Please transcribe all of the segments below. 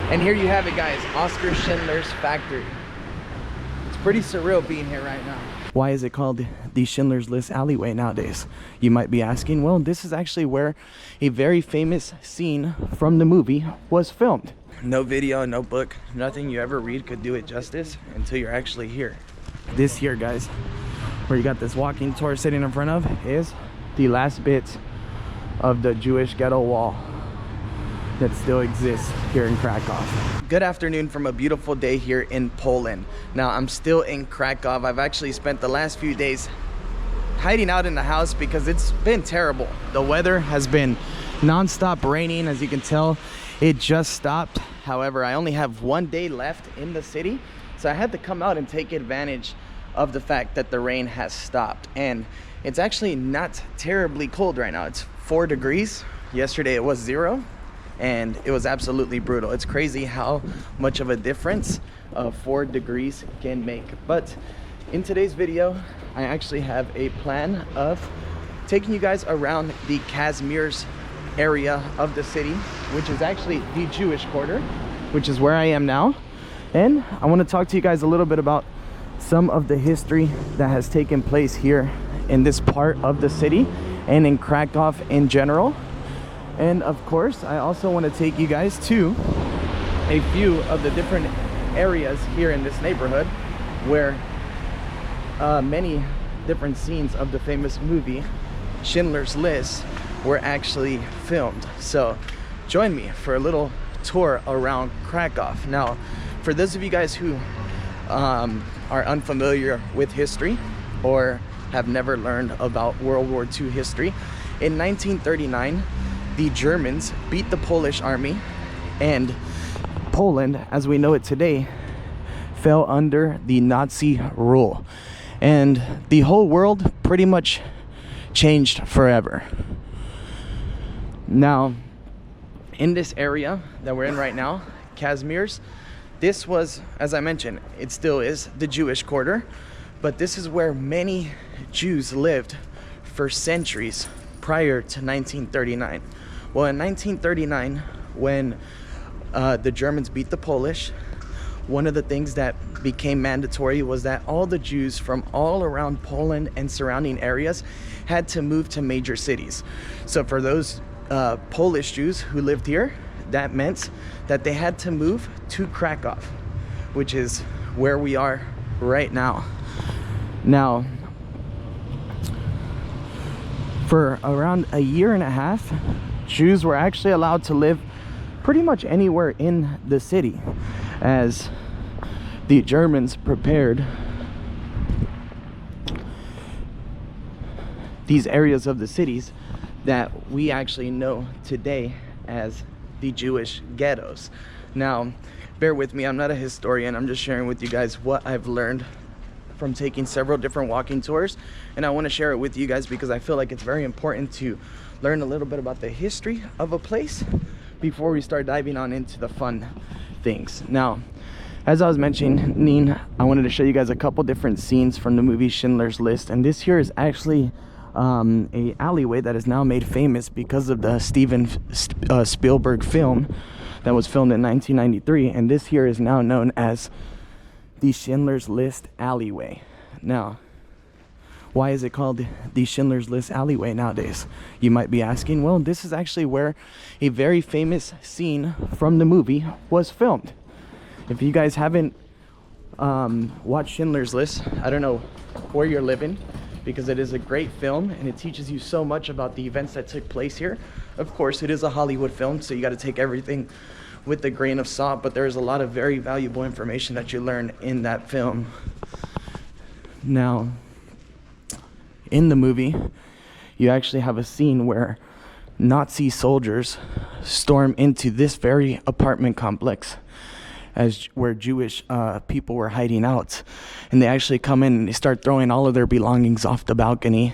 And here you have it, guys, Oskar Schindler's factory. It's pretty surreal being here right now. Why is it called the Schindler's List alleyway nowadays? You might be asking. Well, this is actually where a very famous scene from the movie was filmed. No video, no book, nothing you ever read could do it justice until you're actually here. This here, guys, where you got this walking tour sitting in front of, is the last bits of the Jewish ghetto wall that still exists here in Krakow. Good afternoon from a beautiful day here in Poland. Now, I'm still in Krakow. I've actually spent the last few days hiding out in the house because it's been terrible. The weather has been non-stop raining. As you can tell, it just stopped. However, I only have one day left in the city, so I had to come out and take advantage of the fact that the rain has stopped. And it's actually not terribly cold right now. It's 4 degrees. Yesterday it was 0. And it was absolutely brutal. It's crazy how much of a difference 4 degrees can make. But in today's video, I actually have a plan of taking you guys around the Kazimierz area of the city, which is actually the Jewish quarter, which is where I am now. And I want to talk to you guys a little bit about some of the history that has taken place here in this part of the city and in Krakow in general. And of course, I also want to take you guys to a few of the different areas here in this neighborhood where many different scenes of the famous movie Schindler's List were actually filmed. So join me for a little tour around Krakow. Now, for those of you guys who are unfamiliar with history or have never learned about World War II history, in 1939, the Germans beat the Polish army, and Poland, as we know it today, fell under the Nazi rule. And the whole world pretty much changed forever. Now, in this area that we're in right now, Kazimierz, this was, as I mentioned, it still is the Jewish quarter, but this is where many Jews lived for centuries prior to 1939. Well, in 1939, when the Germans beat the Polish, one of the things that became mandatory was that all the Jews from all around Poland and surrounding areas had to move to major cities. So for those Polish Jews who lived here, that meant that they had to move to Krakow, which is where we are right now. Now, for around a year and a half, Jews were actually allowed to live pretty much anywhere in the city as the Germans prepared these areas of the cities that we actually know today as the Jewish ghettos. Now, bear with me, I'm not a historian. I'm just sharing with you guys what I've learned from taking several different walking tours, and I want to share it with you guys because I feel like it's very important to learn a little bit about the history of a place before we start diving on into the fun things. Now, as I was mentioning, I wanted to show you guys a couple different scenes from the movie Schindler's List, and this here is actually a alleyway that is now made famous because of the Steven Spielberg film that was filmed in 1993, and this here is now known as the Schindler's List alleyway. Now, why is it called the Schindler's List alleyway nowadays? You might be asking. Well, this is actually where a very famous scene from the movie was filmed. If you guys haven't watched Schindler's List, I don't know where you're living, because it is a great film and it teaches you so much about the events that took place here. Of course, it is a Hollywood film, so you got to take everything with a grain of salt, but there's a lot of very valuable information that you learn in that film. Now, in the movie, you actually have a scene where Nazi soldiers storm into this very apartment complex where Jewish people were hiding out, and they actually come in and they start throwing all of their belongings off the balcony.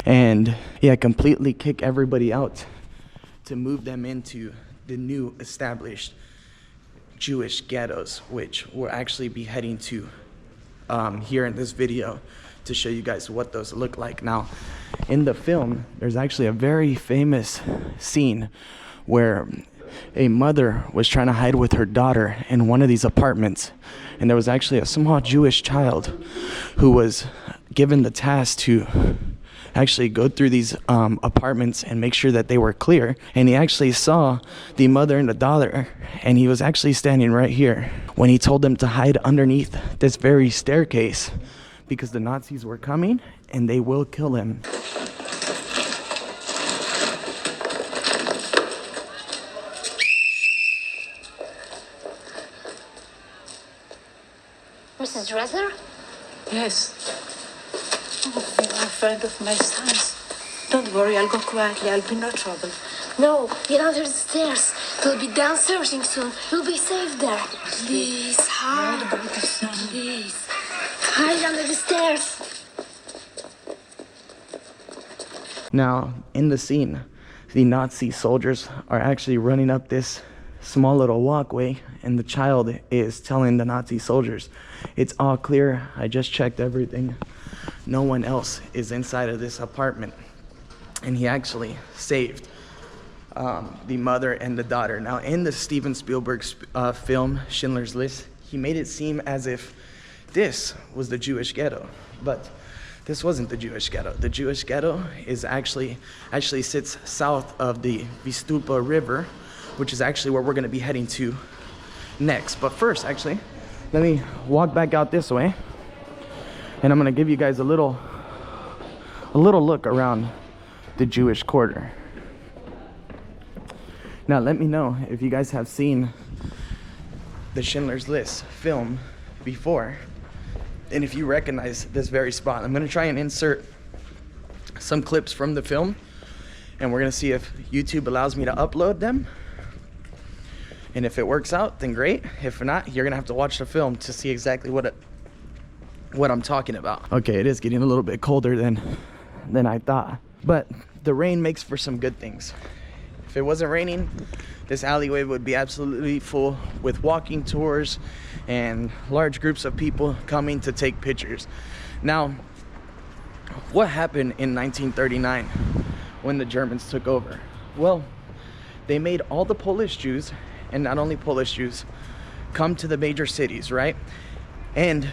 And yeah, completely kick everybody out to move them into the new established Jewish ghettos, which we'll actually be heading to here in this video to show you guys what those look like. Now, in the film, there's actually a very famous scene where a mother was trying to hide with her daughter in one of these apartments, and there was actually a small Jewish child who was given the task to actually go through these apartments and make sure that they were clear. And he actually saw the mother and the daughter, and he was actually standing right here when he told them to hide underneath this very staircase because the Nazis were coming and they will kill him. Mrs. Dresser? Yes. Oh, you are a friend of my son's. Don't worry, I'll go quietly. I'll be no trouble. No, get under the stairs. They'll be down searching soon. You'll be safe there. Please, hide. What about the son? Please. Hide under the stairs. Now, in the scene, the Nazi soldiers are actually running up this small little walkway, and the child is telling the Nazi soldiers, "It's all clear. I just checked everything. No one else is inside of this apartment." And he actually saved the mother and the daughter. Now, in the Steven Spielberg film, Schindler's List, he made it seem as if this was the Jewish ghetto, but this wasn't the Jewish ghetto. The Jewish ghetto is actually sits south of the Vistula River, which is actually where we're going to be heading to next. But first, actually, let me walk back out this way, and I'm going to give you guys a little look around the Jewish quarter. Now, let me know if you guys have seen the Schindler's List film before, and if you recognize this very spot. I'm going to try and insert some clips from the film, and we're going to see if YouTube allows me to upload them. And if it works out, then great. If not, you're going to have to watch the film to see exactly what I'm talking about. Okay, it is getting a little bit colder than I thought, but the rain makes for some good things. If it wasn't raining, this alleyway would be absolutely full with walking tours and large groups of people coming to take pictures. Now, what happened in 1939 when the Germans took over? Well, they made all the Polish Jews, and not only Polish Jews, come to the major cities, right? And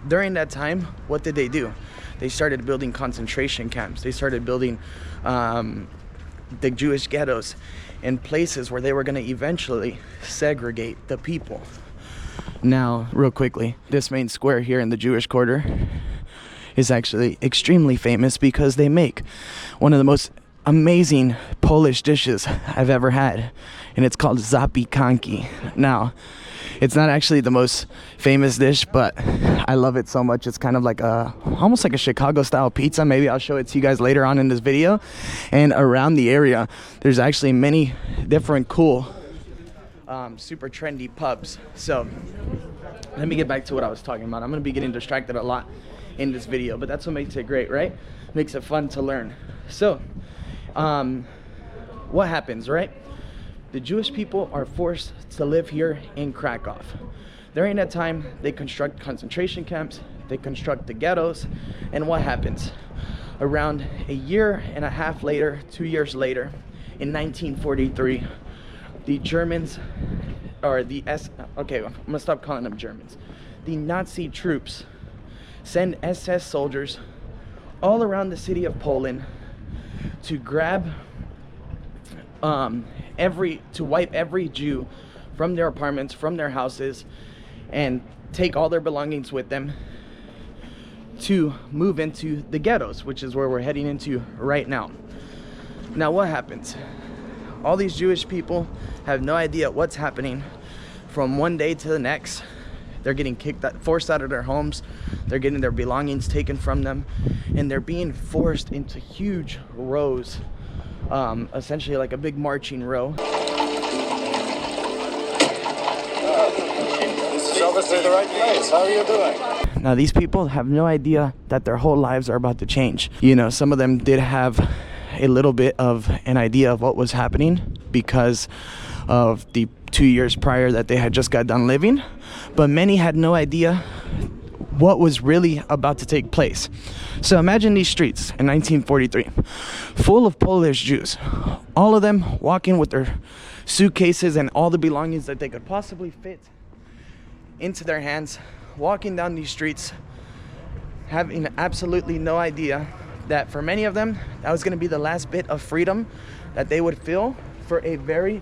during that time, what did they do? They started building concentration camps. They started building the Jewish ghettos and places where they were going to eventually segregate the people. Now, real quickly, this main square here in the Jewish quarter is actually extremely famous because they make one of the most amazing Polish dishes I've ever had, and it's called zapiekanki. Now, it's not actually the most famous dish, but I love it so much. It's kind of like almost like a Chicago style pizza. Maybe I'll show it to you guys later on in this video. And around the area, there's actually many different cool, super trendy pubs. So let me get back to what I was talking about. I'm gonna be getting distracted a lot in this video, but that's what makes it great, right? Makes it fun to learn. So what happens, right? The Jewish people are forced to live here in Krakow. During that time, they construct concentration camps, they construct the ghettos, and what happens? Around a year and a half later, 2 years later, in 1943, the Germans, or okay, I'm gonna stop calling them Germans. The Nazi troops send SS soldiers all around the city of Poland to grab to wipe every Jew from their apartments, from their houses, and take all their belongings with them to move into the ghettos, which is where we're heading into right now. Now, what happens? All these Jewish people have no idea what's happening from one day to the next. They're getting forced out of their homes. They're getting their belongings taken from them, and they're being forced into huge rows, essentially like a big marching row. This is obviously the right place. How are you doing? Now, these people have no idea that their whole lives are about to change. You know, some of them did have a little bit of an idea of what was happening because of the 2 years prior that they had just got done living, but many had no idea what was really about to take place. So imagine these streets in 1943, full of Polish Jews, all of them walking with their suitcases and all the belongings that they could possibly fit into their hands, walking down these streets, having absolutely no idea that for many of them, that was going to be the last bit of freedom that they would feel for a very,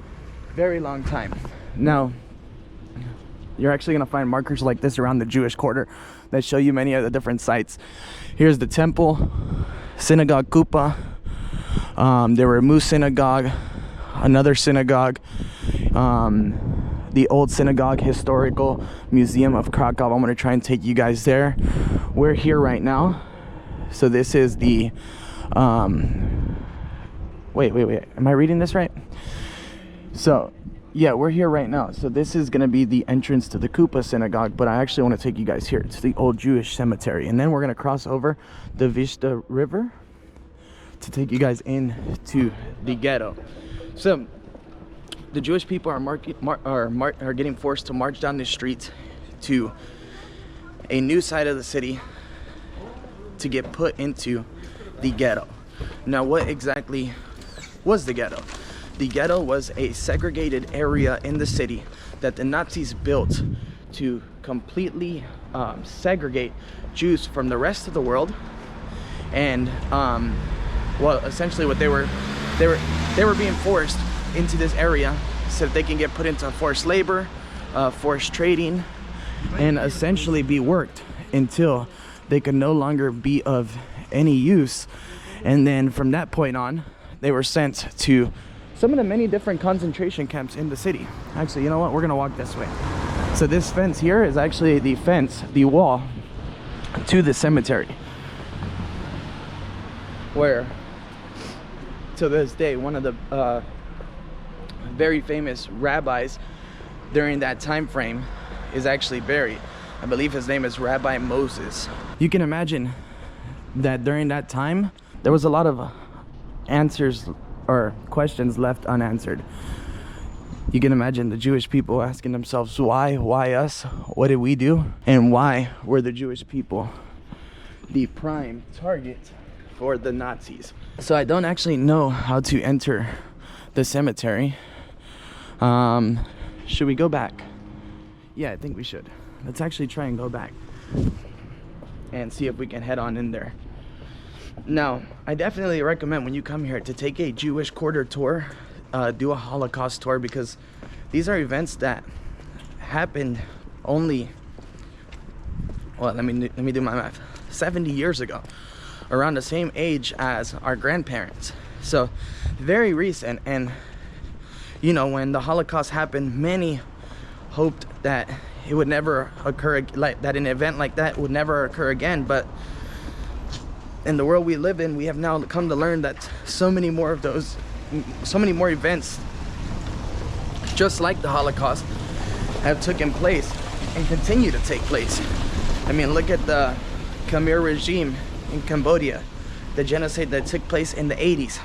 very long time. Now, you're actually going to find markers like this around the Jewish quarter that show you many of the different sites. Here's the temple, synagogue Kupa, the Remuh synagogue, another synagogue, the old synagogue historical museum of Krakow. I'm going to try and take you guys there. We're here right now. So this is the wait, am I reading this right? So yeah, we're here right now. So this is going to be the entrance to the Kupa synagogue, but I actually want to take you guys here. It's the old Jewish cemetery, and then we're going to cross over the Vista River to take you guys into the ghetto. So the Jewish people are getting forced to march down the streets to a new side of the city to get put into the ghetto. Now, what exactly was the ghetto? The ghetto was a segregated area in the city that the Nazis built to completely segregate Jews from the rest of the world. And well, essentially what they were being forced into this area so that they can get put into forced labor, forced trading, and essentially be worked until they could no longer be of any use. And then from that point on, they were sent to some of the many different concentration camps in the city. Actually, you know what? We're gonna walk this way. So this fence here is actually the fence, the wall to the cemetery, where to this day, one of the very famous rabbis during that time frame is actually buried. I believe his name is Rabbi Moses. You can imagine that during that time, there was a lot of answers or questions left unanswered. You can imagine the Jewish people asking themselves, why us? What did we do? And why were the Jewish people the prime target for the Nazis? So I don't actually know how to enter the cemetery. Should we go back? Yeah, I think we should. Let's actually try and go back and see if we can head on in there. Now, I definitely recommend when you come here to take a Jewish quarter tour, do a Holocaust tour, because these are events that happened only, well, let me do my math, 70 years ago, around the same age as our grandparents. So very recent. And you know, when the Holocaust happened, many hoped that it would never occur, like that an event like that would never occur again. But in the world we live in, we have now come to learn that so many more events just like the Holocaust have taken place and continue to take place. I mean, look at the Khmer regime in Cambodia, the genocide that took place in the 80s.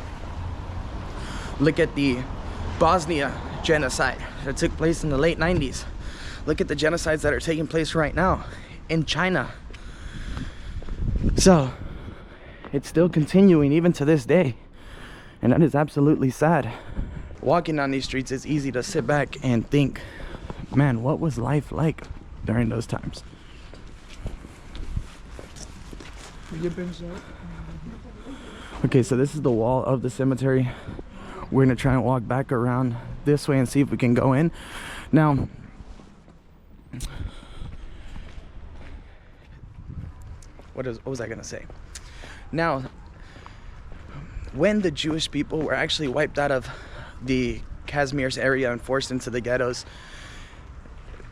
Look at the Bosnia genocide that took place in the late 90s. Look at the genocides that are taking place right now in China. So it's still continuing even to this day, and that is absolutely sad. Walking down these streets, it's easy to sit back and think, man, what was life like during those times? Okay, so this is the wall of the cemetery. We're gonna try and walk back around this way and see if we can go in. Now, what was I gonna say? Now, when the Jewish people were actually wiped out of the Kazimierz area and forced into the ghettos,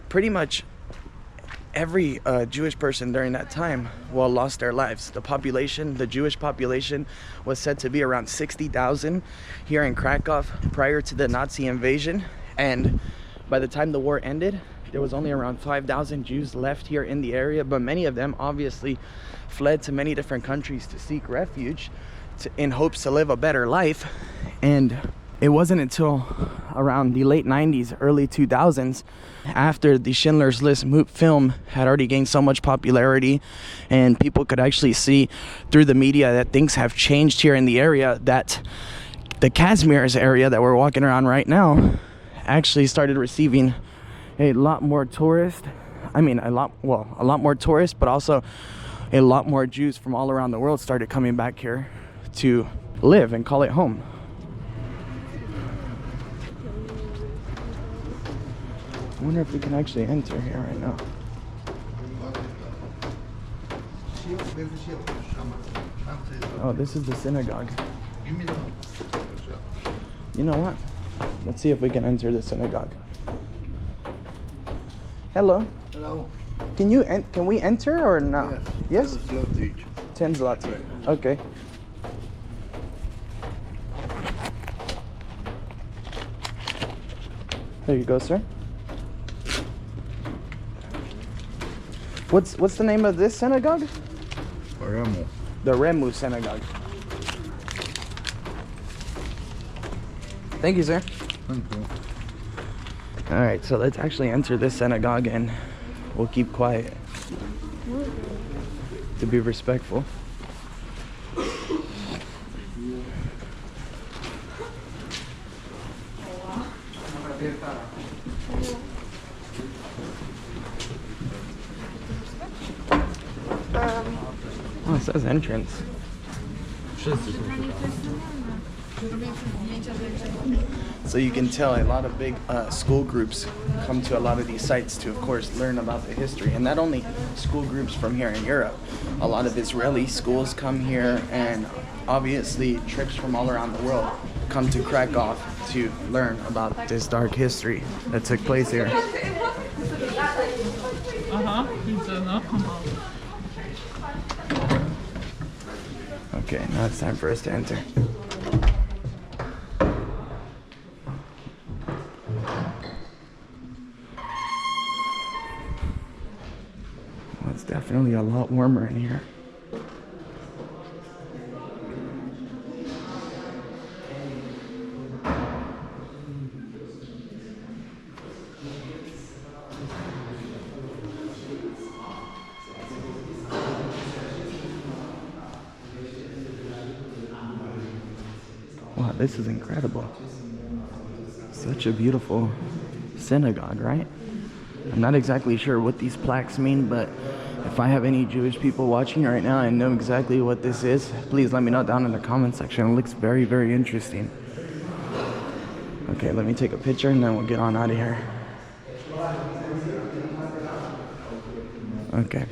pretty much every Jewish person during that time, well, lost their lives. The population, the Jewish population, was said to be around 60,000 here in Krakow prior to the Nazi invasion. And by the time the war ended, there was only around 5,000 Jews left here in the area, but many of them obviously fled to many different countries to seek refuge in hopes to live a better life. And it wasn't until around the late 90s, early 2000s, after the Schindler's List film had already gained so much popularity and people could actually see through the media that things have changed here in the area, that the Kazimierz area that we're walking around right now actually started receiving a lot more tourists. I mean, a lot more tourists, but also a lot more Jews from all around the world started coming back here to live and call it home. I wonder if we can actually enter here right now. Oh, this is the synagogue. You know what? Let's see if we can enter the synagogue. Hello. Hello. Can we enter or not? Yes? 10 zloty. Okay. There you go, sir. What's the name of this synagogue? Remuh. The Remuh synagogue. Thank you, sir. Thank you. All right, so let's actually enter this synagogue and we'll keep quiet to be respectful. Oh, it says entrance. So you can tell a lot of big school groups come to a lot of these sites to, of course, learn about the history. And not only school groups from here in Europe, a lot of Israeli schools come here, and obviously trips from all around the world come to Krakow to learn about this dark history that took place here. Okay, now it's time for us to enter. Well, it's definitely a lot warmer in here. Wow, this is incredible. Such a beautiful synagogue, right? I'm not exactly sure what these plaques mean, but if I have any Jewish people watching right now and know exactly what this is, please let me know down in the comment section. It looks very, very interesting. Okay, let me take a picture and then we'll get on out of here. Okay.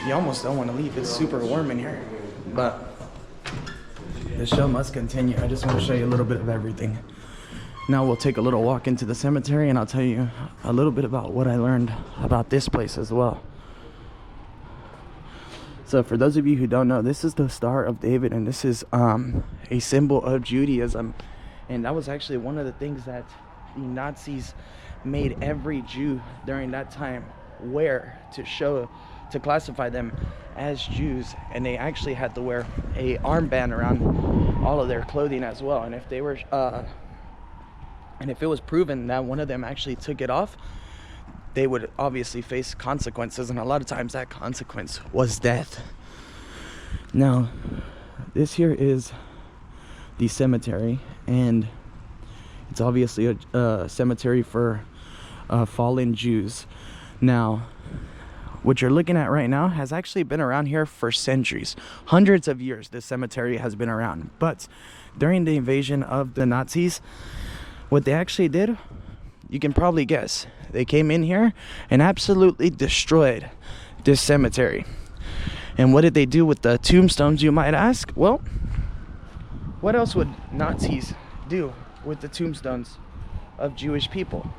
You almost don't want to leave. It's super warm in here, but the show must continue. I just want to show you a little bit of everything. Now we'll take a little walk into the cemetery and I'll tell you a little bit about what I learned about this place as well. So for those of you who don't know, this is the Star of David, and this is a symbol of Judaism. And that was actually one of the things that the Nazis made every Jew during that time wear to classify them as Jews. And they actually had to wear a armband around all of their clothing as well. And if they were and if it was proven that one of them actually took it off, they would obviously face consequences, and a lot of times that consequence was death. Now, this here is the cemetery, and it's obviously a cemetery for fallen Jews. Now, what you're looking at right now has actually been around here for centuries. Hundreds of years this cemetery has been around. But during the invasion of the Nazis, what they actually did, you can probably guess. They came in here and absolutely destroyed this cemetery. And what did they do with the tombstones, you might ask? Well, what else would Nazis do with the tombstones of Jewish people?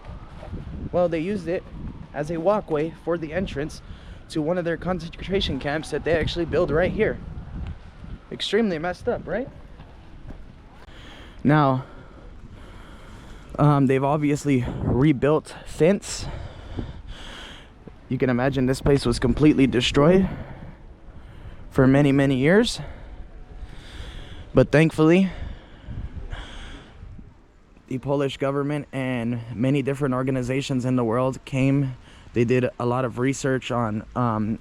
Well, they used it as a walkway for the entrance to one of their concentration camps that they actually built right here. Extremely messed up, right? Now, they've obviously rebuilt since. You can imagine this place was completely destroyed. for many, many years. But thankfully, the Polish government and many different organizations in the world came. They did a lot of research on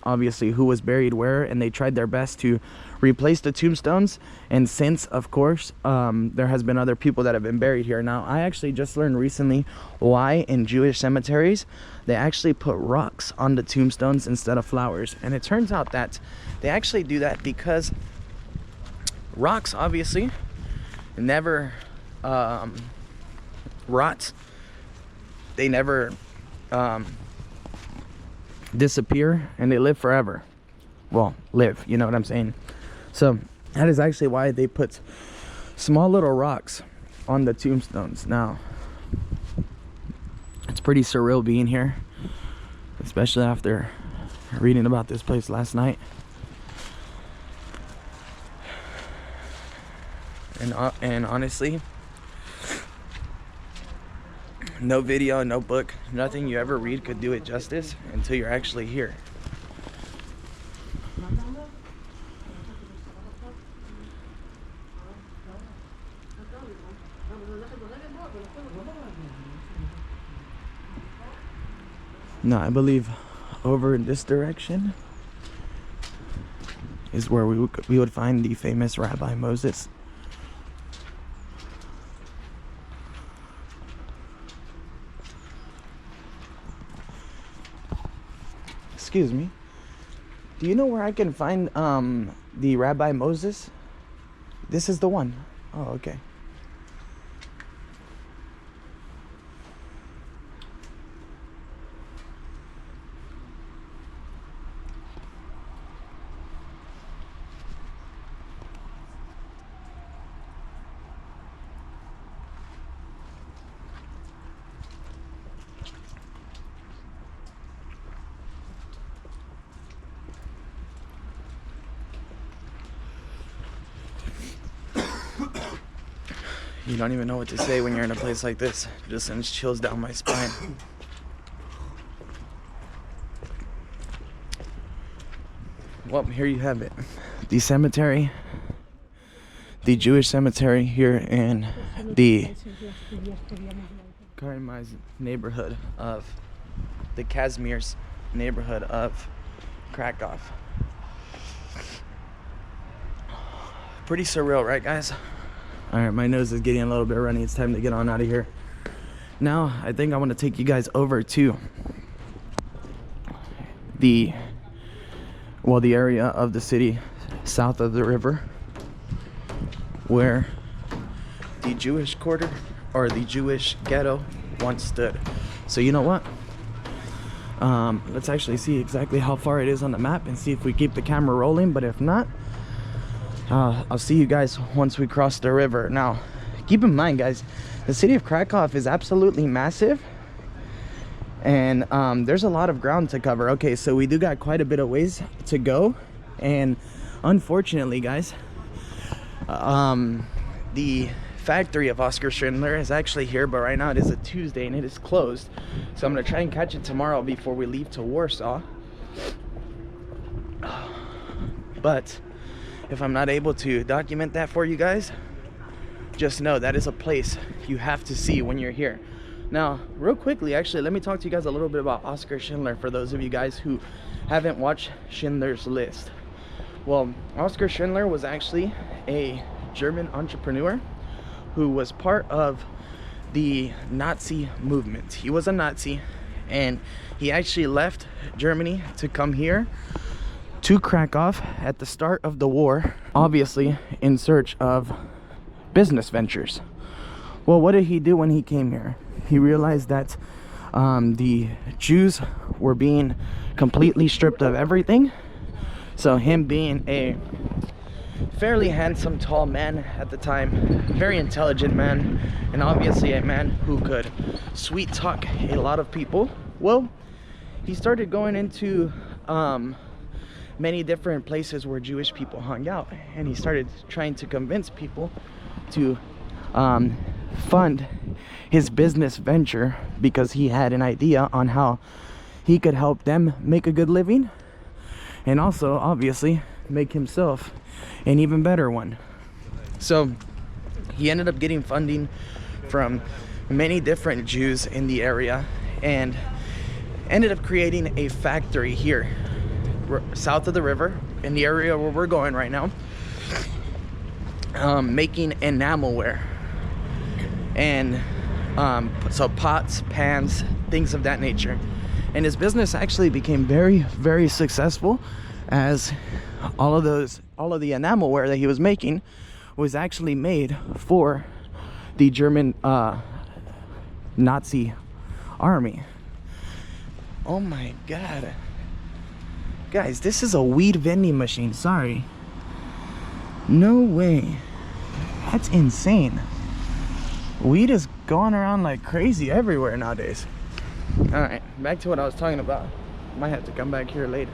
obviously who was buried where, and they tried their best to replace the tombstones. And since, of course, there has been other people that have been buried here. Now, I actually just learned recently why in Jewish cemeteries they actually put rocks on the tombstones instead of flowers. And it turns out that they actually do that because rocks obviously never rot. They never disappear, and they live forever. Well, live, you know what I'm saying? So that is actually why they put small little rocks on the tombstones. Now, it's pretty surreal being here, especially after reading about this place last night. And honestly, no video, no book, nothing you ever read could do it justice until you're actually here. No, I believe over in this direction is where we would find the famous Rabbi Moses. Excuse me. Do you know where I can find the Rabbi Moses? This is the one. Oh, okay. You don't even know what to say when you're in a place like this. It just sends chills down my spine. Well, here you have it. The cemetery. The Jewish cemetery here in the Karimai's neighborhood of the Kazimierz neighborhood of Krakow. Pretty surreal, right, guys? All right, my nose is getting a little bit runny. It's time to get on out of here. Now, I think I want to take you guys over to the area of the city south of the river where the Jewish quarter or the Jewish ghetto once stood. So you know what? Let's actually see exactly how far it is on the map and see if we keep the camera rolling. But if not, I'll see you guys once we cross the river. Now, keep in mind, guys, the city of Krakow is absolutely massive, and there's a lot of ground to cover. Okay, so we do got quite a bit of ways to go, and unfortunately, guys, the factory of Oskar Schindler is actually here, but right now it is a Tuesday and it is closed. So I'm gonna try and catch it tomorrow before we leave to Warsaw. But if I'm not able to document that for you guys, just know that is a place you have to see when you're here. Now, real quickly, actually, let me talk to you guys a little bit about Oskar Schindler for those of you guys who haven't watched Schindler's List. Well, Oskar Schindler was actually a German entrepreneur who was part of the Nazi movement. He was a Nazi, and he actually left Germany to come here to Krakow at the start of the war, obviously in search of business ventures. Well, what did he do when he came here? He realized that the Jews were being completely stripped of everything. So him being a fairly handsome, tall man at the time, very intelligent man, and obviously a man who could sweet talk a lot of people, well, he started going into many different places where Jewish people hung out, and he started trying to convince people to fund his business venture because he had an idea on how he could help them make a good living, and also obviously make himself an even better one. So he ended up getting funding from many different Jews in the area and ended up creating a factory here south of the river in the area where we're going right now, making enamelware. And so pots, pans, things of that nature. And his business actually became very, very successful, as all of the enamelware that he was making was actually made for the German Nazi army. Oh my God. Guys, this is a weed vending machine. Sorry. No way. That's insane. Weed is going around like crazy everywhere nowadays. All right, back to what I was talking about. Might have to come back here later.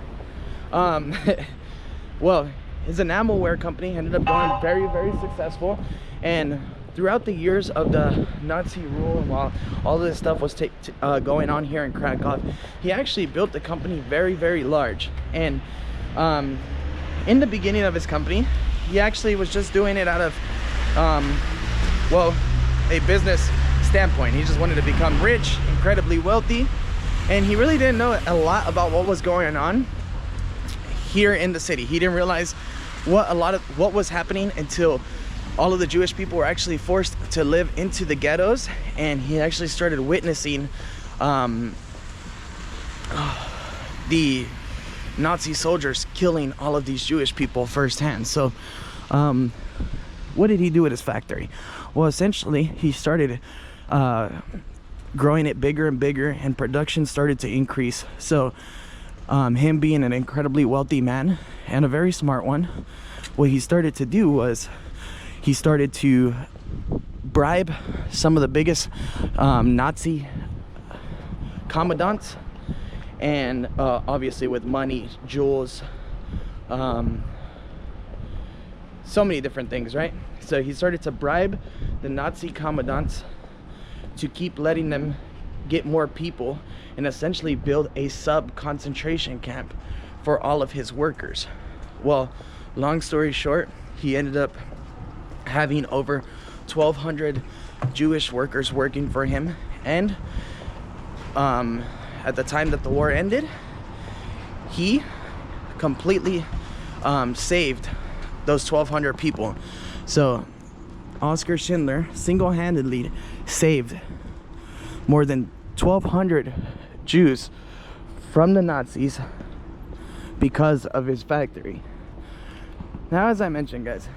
Well, his enamelware company ended up going very, very successful, and throughout the years of the Nazi rule, while all this stuff was going on here in Krakow, he actually built the company very, very large. And in the beginning of his company, he actually was just doing it out of well, a business standpoint. He just wanted to become rich, incredibly wealthy, and he really didn't know a lot about what was going on here in the city. He didn't realize what was happening until all of the Jewish people were actually forced to live into the ghettos, and he actually started witnessing the Nazi soldiers killing all of these Jewish people firsthand. So what did he do at his factory? Well, essentially he started growing it bigger and bigger, and production started to increase. So him being an incredibly wealthy man and a very smart one, what he started to do was he started to bribe some of the biggest Nazi commandants, and obviously with money, jewels, so many different things, right? So he started to bribe the Nazi commandants to keep letting them get more people and essentially build a sub-concentration camp for all of his workers. Well, long story short, he ended up having over 1,200 Jewish workers working for him, and at the time that the war ended, he completely saved those 1,200 people. So Oskar Schindler single-handedly saved more than 1,200 Jews from the Nazis because of his factory. Now, as I mentioned, guys,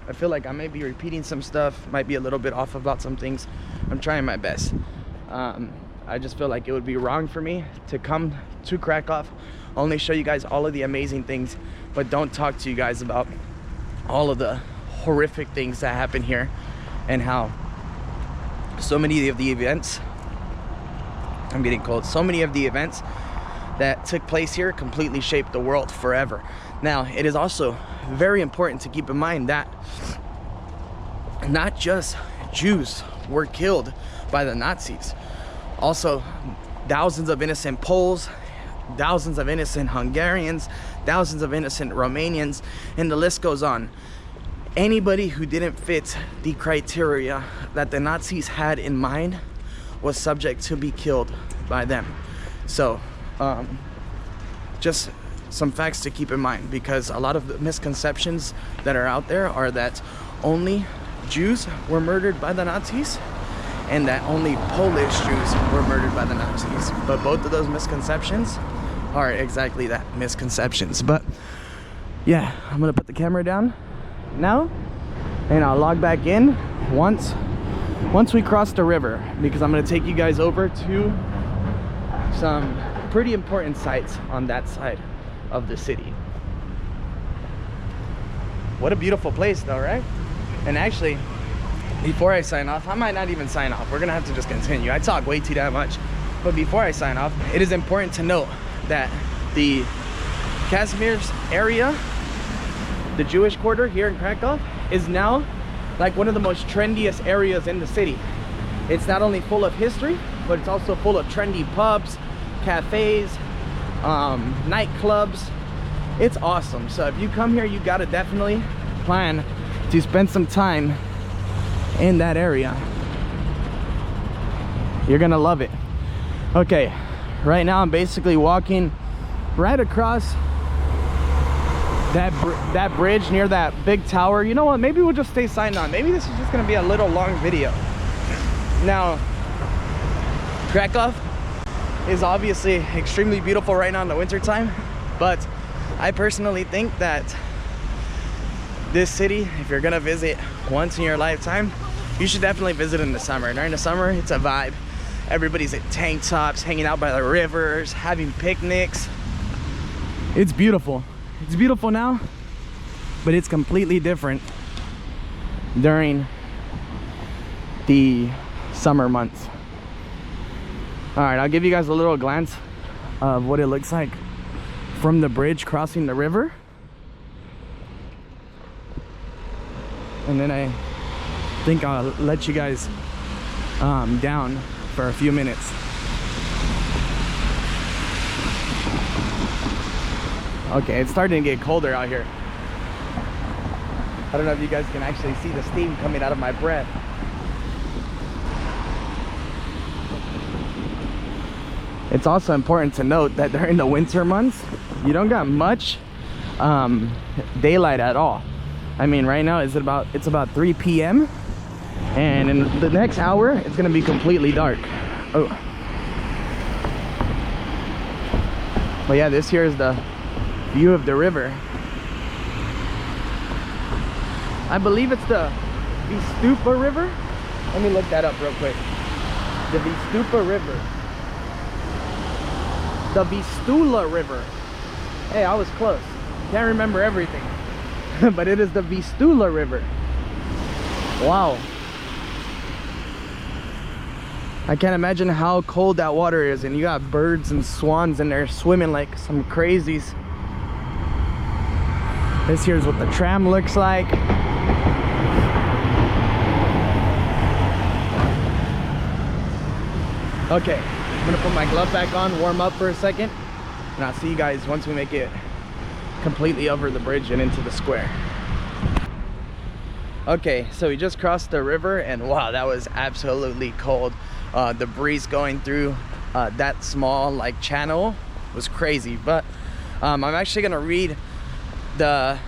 I feel like I may be repeating some stuff, might be a little bit off about some things. I'm trying my best. I just feel like it would be wrong for me to come to Krakow, only show you guys all of the amazing things, but don't talk to you guys about all of the horrific things that happen here, and how so many of the events, I'm getting cold, so many of the events that took place here completely shaped the world forever. Now, it is also very important to keep in mind that not just Jews were killed by the Nazis. Also, thousands of innocent Poles, thousands of innocent Hungarians, thousands of innocent Romanians, and the list goes on. Anybody who didn't fit the criteria that the Nazis had in mind was subject to be killed by them. So, just some facts to keep in mind, because a lot of the misconceptions that are out there are that only Jews were murdered by the Nazis and that only Polish Jews were murdered by the Nazis. But both of those misconceptions are exactly that, misconceptions. But yeah, I'm gonna put the camera down now, and I'll log back in once we cross the river, because I'm gonna take you guys over to some pretty important sites on that side of the city. What a beautiful place though, right? And actually, before I sign off, I might not even sign off, we're gonna have to just continue. I talk way too damn much. But before I sign off, it is important to note that the Kazimierz area, the Jewish quarter here in Krakow, is now like one of the most trendiest areas in the city. It's not only full of history, but it's also full of trendy pubs, cafes, nightclubs, it's awesome. So if you come here, you gotta definitely plan to spend some time in that area. You're gonna love it. Okay, right now I'm basically walking right across that bridge near that big tower. You know what, maybe we'll just stay signed on. Maybe this is just gonna be a little long video. Now, Krakow is obviously extremely beautiful right now in the winter time, but I personally think that this city, if you're gonna visit once in your lifetime, you should definitely visit in the summer. During the summer, it's a vibe. Everybody's in tank tops, hanging out by the rivers, having picnics. It's beautiful. It's beautiful now, but it's completely different during the summer months. All right, I'll give you guys a little glance of what it looks like from the bridge crossing the river. And then I think I'll let you guys down for a few minutes. Okay, it's starting to get colder out here. I don't know if you guys can actually see the steam coming out of my breath. It's also important to note that during the winter months, you don't got much daylight at all. I mean, right now it's about 3 p.m. and in the next hour it's gonna be completely dark. Oh, but yeah, this here is the view of the river. I believe it's the Vistula River. Let me look that up real quick. The Vistula River. The Vistula River. Hey, I was close. Can't remember everything. But it is the Vistula River. Wow. I can't imagine how cold that water is, and you got birds and swans in there swimming like some crazies. This here's what the tram looks like. Okay, I'm gonna put my glove back on, warm up for a second, and I'll see you guys once we make it completely over the bridge and into the square. Okay, so we just crossed the river, and wow, that was absolutely cold. The breeze going through that small like channel was crazy. But I'm actually gonna read the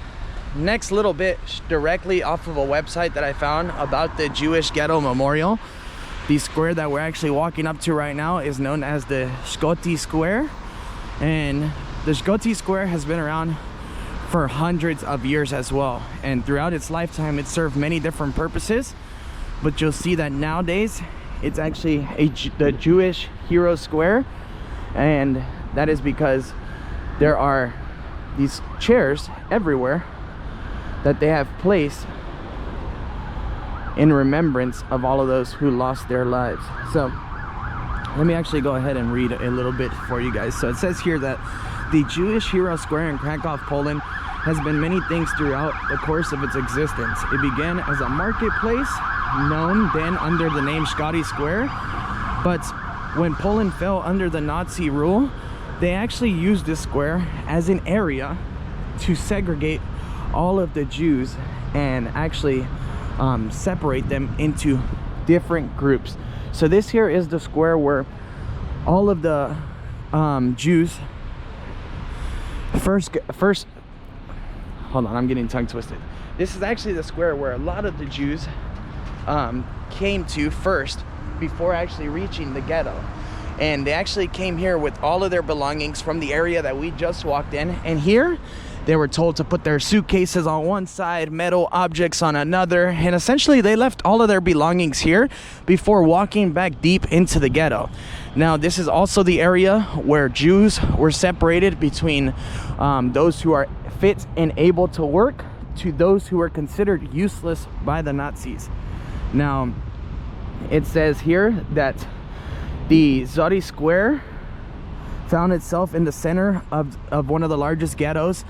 next little bit directly off of a website that I found about the Jewish Ghetto Memorial. The square that we're actually walking up to right now is known as the Shkoti Square, and the Shkoti Square has been around for hundreds of years as well, and throughout its lifetime it served many different purposes. But you'll see that nowadays it's actually the Jewish Hero Square, and that is because there are these chairs everywhere that they have placed in remembrance of all of those who lost their lives. So let me actually go ahead and read a little bit for you guys. So it says here that the Jewish Hero Square in Krakow, Poland has been many things throughout the course of its existence. It began as a marketplace known then under the name Shkoti Square, but when Poland fell under the Nazi rule, they actually used this square as an area to segregate all of the Jews and actually separate them into different groups. So this here is the square where all of the Jews first hold on, I'm getting tongue twisted. This is actually the square where a lot of the Jews came to first before actually reaching the ghetto. And they actually came here with all of their belongings from the area that we just walked in, and here they were told to put their suitcases on one side, metal objects on another, and essentially they left all of their belongings here before walking back deep into the ghetto. Now this is also the area where Jews were separated between those who are fit and able to work to those who were considered useless by the Nazis. Now it says here that the Shkoti Square found itself in the center of one of the largest ghettos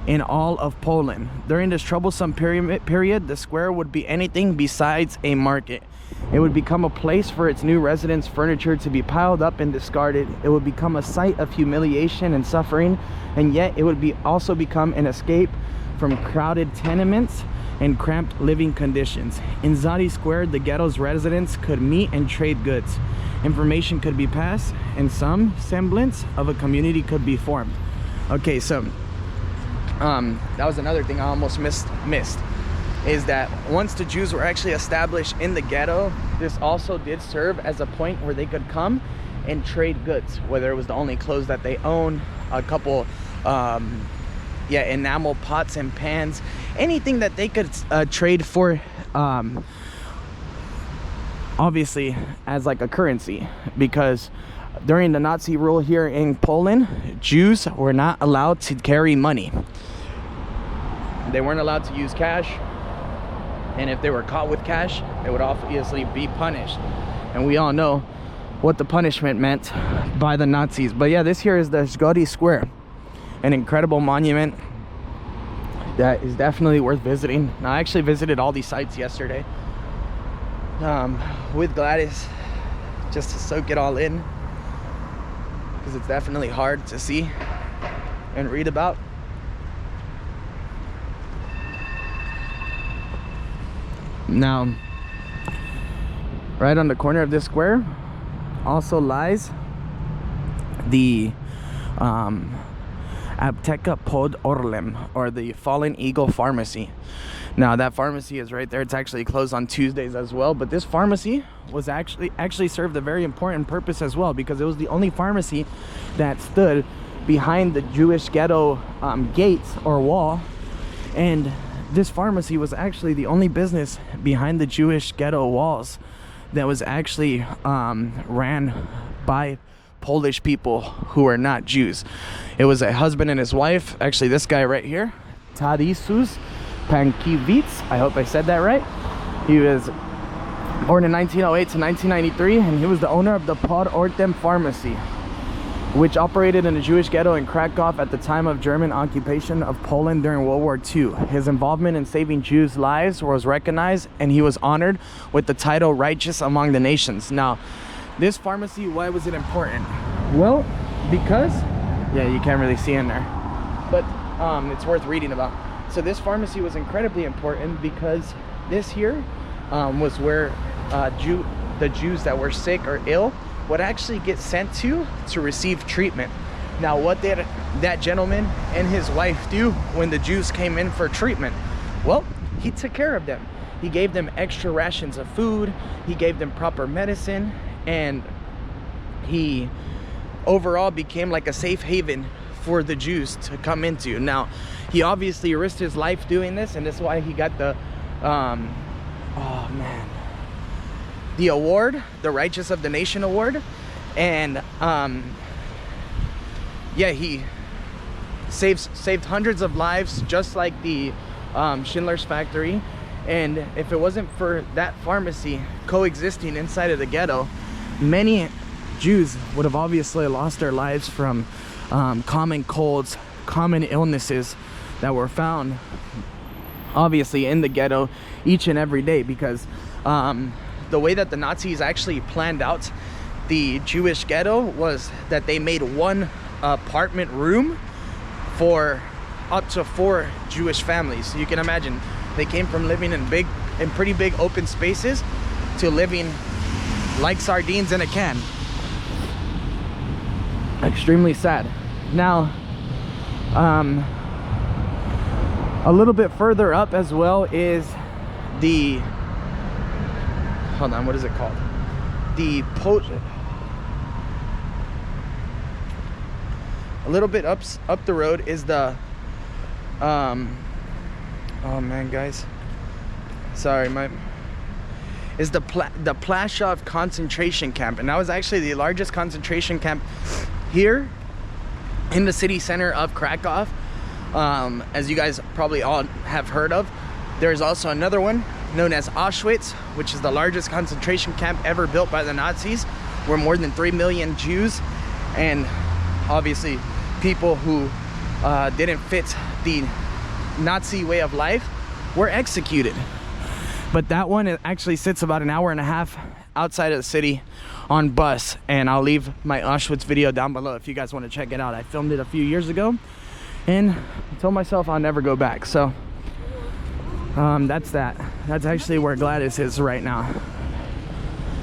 in all of Poland. During this troublesome period, the square would be anything besides a market. It would become a place for its new residents' furniture to be piled up and discarded. It would become a site of humiliation and suffering, and yet it would also become an escape from crowded tenements and cramped living conditions. In Zadi Square, the ghetto's residents could meet and trade goods. Information could be passed, and some semblance of a community could be formed. Okay, so that was another thing I almost missed, is that once the Jews were actually established in the ghetto, this also did serve as a point where they could come and trade goods, whether it was the only clothes that they owned, a couple enamel pots and pans, anything that they could trade for, obviously as like a currency, because during the Nazi rule here in Poland, Jews were not allowed to carry money. They weren't allowed to use cash, and if they were caught with cash, they would obviously be punished, and we all know what the punishment meant by the Nazis. But yeah, this here is the Zadi Square, an incredible monument that is definitely worth visiting. Now, I actually visited all these sites yesterday with Gladys, just to soak it all in, because it's definitely hard to see and read about. Now, right on the corner of this square also lies the Apteka pod Orlem, or the Fallen Eagle Pharmacy. Now, that pharmacy is right there. It's actually closed on Tuesdays as well, but this pharmacy was actually served a very important purpose as well, because it was the only pharmacy that stood behind the Jewish ghetto gates or wall, and this pharmacy was actually the only business behind the Jewish ghetto walls that was actually ran by Polish people who are not Jews. It was a husband and his wife, actually this guy right here, Tadeusz Pankiewicz, I hope I said that right. He was born in 1908 to 1993, and he was the owner of the Pod Ortem Pharmacy, which operated in the Jewish ghetto in Krakow at the time of German occupation of Poland during World War II. His involvement in saving Jews' lives was recognized, and he was honored with the title Righteous Among the Nations. Now, this pharmacy, why was it important? Well, because, yeah, you can't really see in there, but it's worth reading about. So this pharmacy was incredibly important because this here was where the Jews that were sick or ill would actually get sent to receive treatment. Now, what did that gentleman and his wife do when the Jews came in for treatment? Well, he took care of them. He gave them extra rations of food, he gave them proper medicine, and he overall became like a safe haven for the Jews to come into. Now, he obviously risked his life doing this, and that's why he got the the award, the Righteous of the Nation award. And yeah, he saved hundreds of lives, just like the Schindler's factory. And if it wasn't for that pharmacy coexisting inside of the ghetto, many Jews would have obviously lost their lives from common colds, common illnesses that were found obviously in the ghetto each and every day, because the way that the Nazis actually planned out the Jewish ghetto was that they made one apartment room for up to 4 Jewish families. So you can imagine, they came from living in pretty big open spaces to living like sardines in a can. Extremely sad. Now, a little bit further up as well is the, hold on, what is it called? A little bit up the road is the oh man, guys, sorry, is the Plaszow concentration camp, and that was actually the largest concentration camp here in the city center of Krakow. As you guys probably all have heard of, there's also another one known as Auschwitz, which is the largest concentration camp ever built by the Nazis, where more than 3 million Jews and obviously people who didn't fit the Nazi way of life were executed. But that one, it actually sits about an hour and a half outside of the city on bus, and I'll leave my Auschwitz video down below if you guys want to check it out. I filmed it a few years ago and I told myself I'll never go back. So that's that. That's actually where Gladys is right now.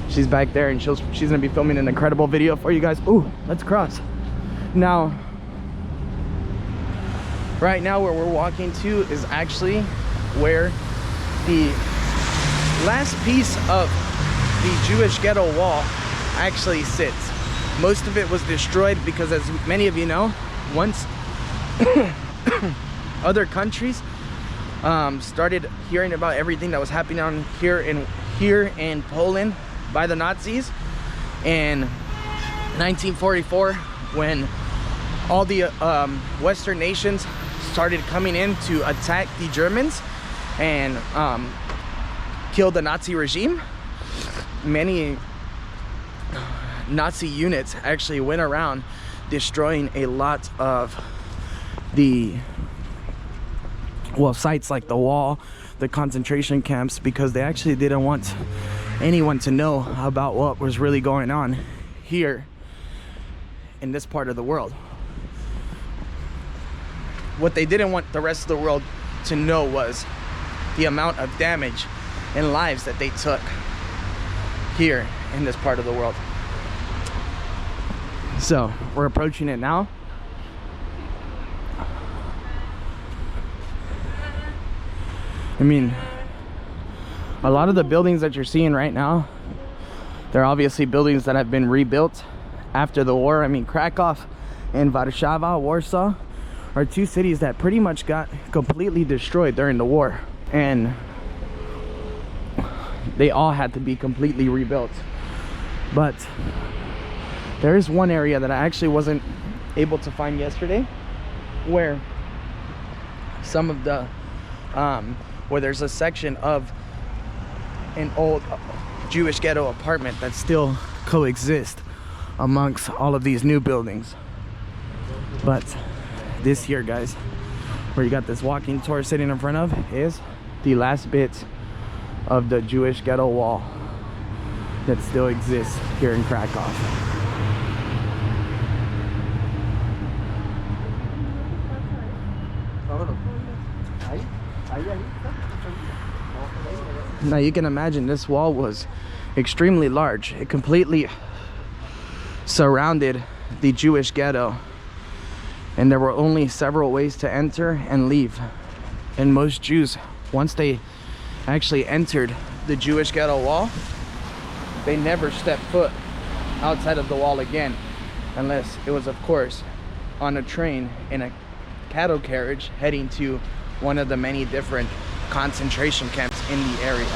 She's back there, and she's gonna be filming an incredible video for you guys. Ooh, let's cross. Now, right now where we're walking to is actually where the last piece of the Jewish ghetto wall actually sits. Most of it was destroyed because, as many of you know, once other countries started hearing about everything that was happening on here in Poland by the Nazis in 1944, when all the Western nations started coming in to attack the Germans and kill the Nazi regime. Many Nazi units actually went around destroying a lot of the sites like the wall, the concentration camps, because they actually didn't want anyone to know about what was really going on here in this part of the world. What they didn't want the rest of the world to know was the amount of damage and lives that they took here in this part of the world. So we're approaching it now. I mean, a lot of the buildings that you're seeing right now, they're obviously buildings that have been rebuilt after the war. I mean, Krakow and Warsaw, are two cities that pretty much got completely destroyed during the war, and they all had to be completely rebuilt. But there is one area that I actually wasn't able to find yesterday, where some of the where there's a section of an old Jewish ghetto apartment that still coexist amongst all of these new buildings. But this here, guys, where you got this walking tour sitting in front of, is the last bit of the Jewish ghetto wall that still exists here in Krakow. Now you can imagine this wall was extremely large. It completely surrounded the Jewish ghetto, and there were only several ways to enter and leave. And most Jews, once they actually entered the Jewish ghetto wall, they never stepped foot outside of the wall again, unless it was, of course, on a train in a cattle carriage heading to one of the many different concentration camps in the area.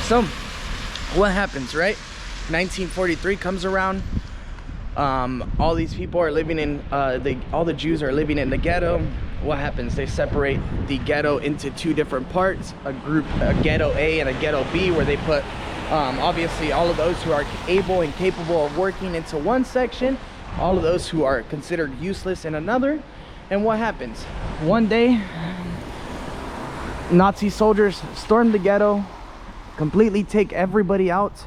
So what happens, right? 1943 comes around. All these people are living in all the Jews are living in the ghetto. What happens? They separate the ghetto into two different parts, a ghetto A and a ghetto B, where they put obviously all of those who are able and capable of working into one section, all of those who are considered useless in another. And what happens? One day, Nazi soldiers storm the ghetto, completely take everybody out,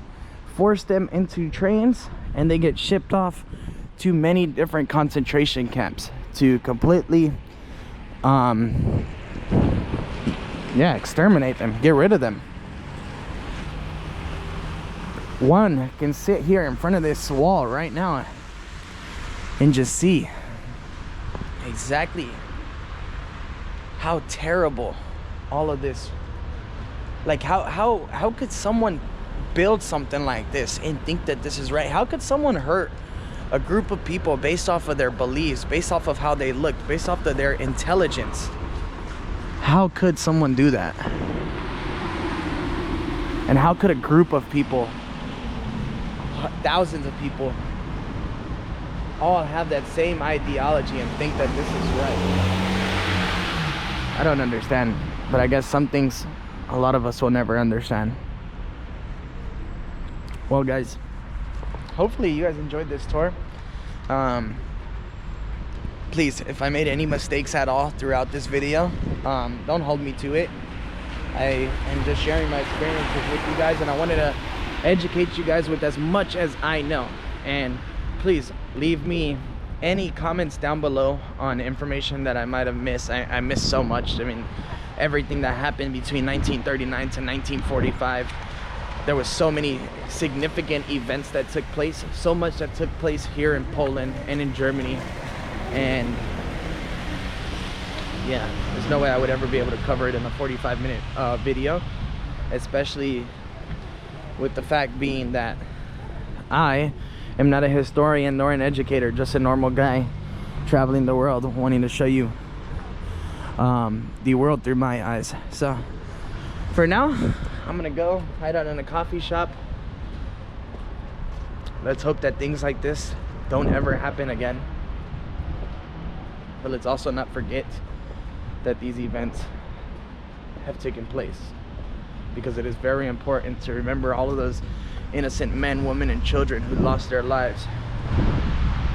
force them into trains, and they get shipped off to many different concentration camps to completely exterminate them, get rid of them. One can sit here in front of this wall right now and just see exactly how terrible all of this, like how could someone build something like this and think that this is right? How could someone hurt a group of people based off of their beliefs, based off of how they look, based off of their intelligence? How could someone do that? And how could a group of people, thousands of people, all have that same ideology and think that this is right? I don't understand, but I guess some things a lot of us will never understand. Well, guys, hopefully you guys enjoyed this tour. please, if I made any mistakes at all throughout this video, don't hold me to it. I am just sharing my experiences with you guys, and I wanted to educate you guys with as much as I know. And please leave me any comments down below on information that I might have missed. I missed so much. I mean, everything that happened between 1939 to 1945. There was so many significant events that took place, so much that took place here in Poland and in Germany. And yeah, there's no way I would ever be able to cover it in a 45-minute video, especially with the fact being that I am not a historian nor an educator, just a normal guy traveling the world, wanting to show you the world through my eyes. So for now, I'm gonna go hide out in a coffee shop. Let's hope that things like this don't ever happen again. But let's also not forget that these events have taken place, because it is very important to remember all of those innocent men, women, and children who lost their lives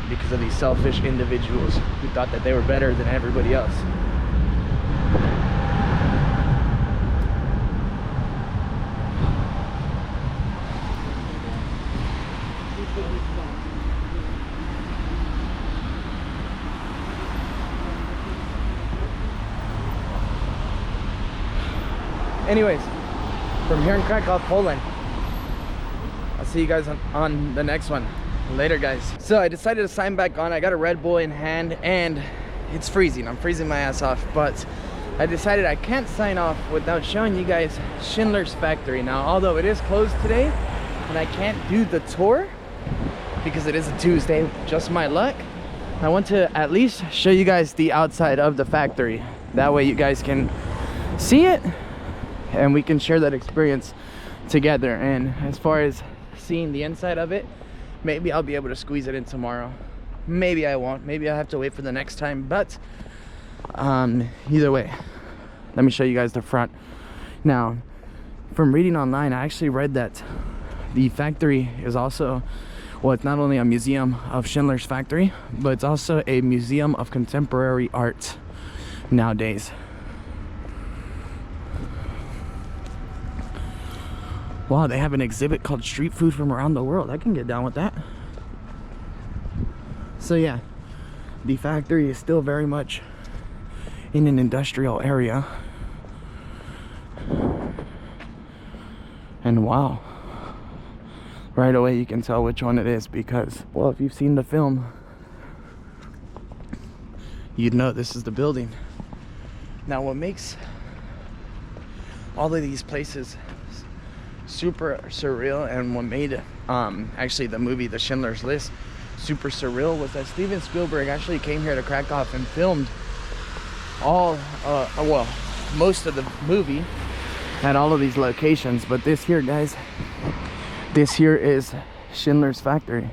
because of these selfish individuals who thought that they were better than everybody else. Anyways, from here in Krakow, Poland, I'll see you guys on the next one. Later, guys. So I decided to sign back on. I got a Red Bull in hand and it's freezing. I'm freezing my ass off, but I decided I can't sign off without showing you guys Schindler's factory. Now, although it is closed today and I can't do the tour because it is a Tuesday, just my luck, I want to at least show you guys the outside of the factory. That way you guys can see it and we can share that experience together. And as far as seeing the inside of it, maybe I'll be able to squeeze it in tomorrow. Maybe I won't. Maybe I'll have to wait for the next time. But either way, let me show you guys the front. Now, from reading online, I actually read that the factory is also, well, it's not only a museum of Schindler's factory, but it's also a museum of contemporary art nowadays. Wow, they have an exhibit called Street Food from Around the World. I can get down with that. So yeah, the factory is still very much in an industrial area. And wow, right away you can tell which one it is, because, well, if you've seen the film, you'd know this is the building. Now, what makes all of these places super surreal, and what made actually the movie The Schindler's List super surreal, was that Steven Spielberg actually came here to Krakow and filmed all well, most of the movie at all of these locations. But this here, guys, this here is Schindler's factory.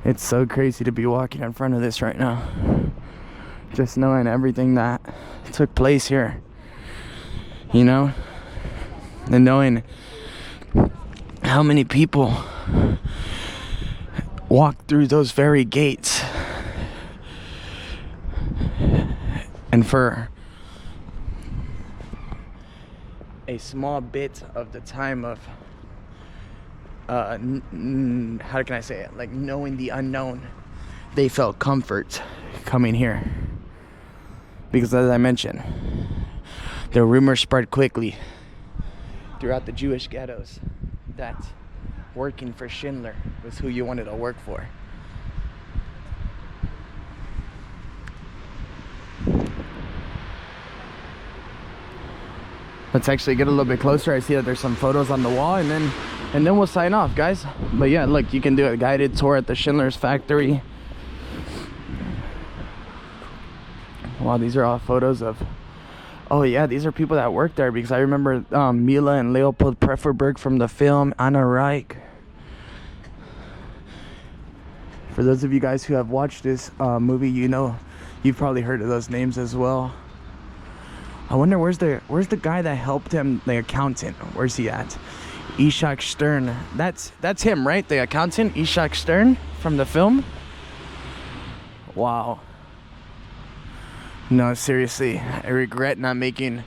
It's so crazy to be walking in front of this right now, just knowing everything that took place here, you know, and knowing how many people walked through those very gates, and for a small bit of the time of how can I say it, like knowing the unknown, they felt comfort coming here. Because as I mentioned, the rumor spread quickly throughout the Jewish ghettos that working for Schindler was who you wanted to work for. Let's actually get a little bit closer. I see that there's some photos on the wall, and then we'll sign off, guys. But yeah, look, you can do a guided tour at the Schindler's factory. Wow, these are all photos of, oh yeah, these are people that work there, because I remember Mila and Leopold Pfefferberg from the film, Anna Reich. For those of you guys who have watched this movie, you know, you've probably heard of those names as well. I wonder where's the guy that helped him, the accountant? Where's he at? Ishak Stern. That's him, right? The accountant, Ishak Stern from the film. Wow. No, seriously, I regret not making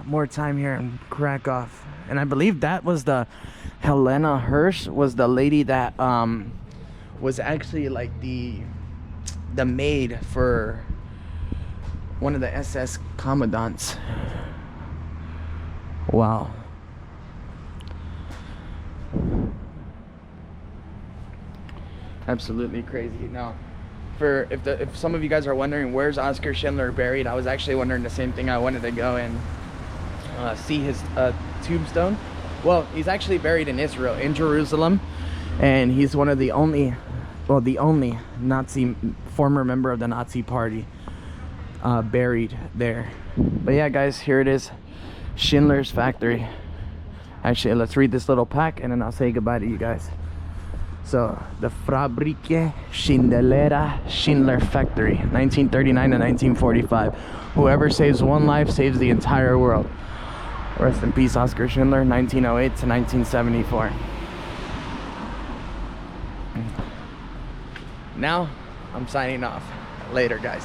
more time here in Krakow. And I believe that was the Helena Hirsch was the lady that was actually like the maid for one of the SS commandants. Wow. Absolutely crazy. Now, if some of you guys are wondering where's Oskar Schindler buried, I was actually wondering the same thing. I wanted to go and see his tombstone. Well, he's actually buried in Israel, in Jerusalem, and he's one of the only Nazi former member of the Nazi party buried there. But yeah, guys, here it is, Schindler's factory. Actually, let's read this little pack and then I'll say goodbye to you guys. So, the Fabrike Schindler Schindler Factory, 1939 to 1945. Whoever saves one life saves the entire world. Rest in peace, Oskar Schindler, 1908 to 1974. Now, I'm signing off. Later, guys.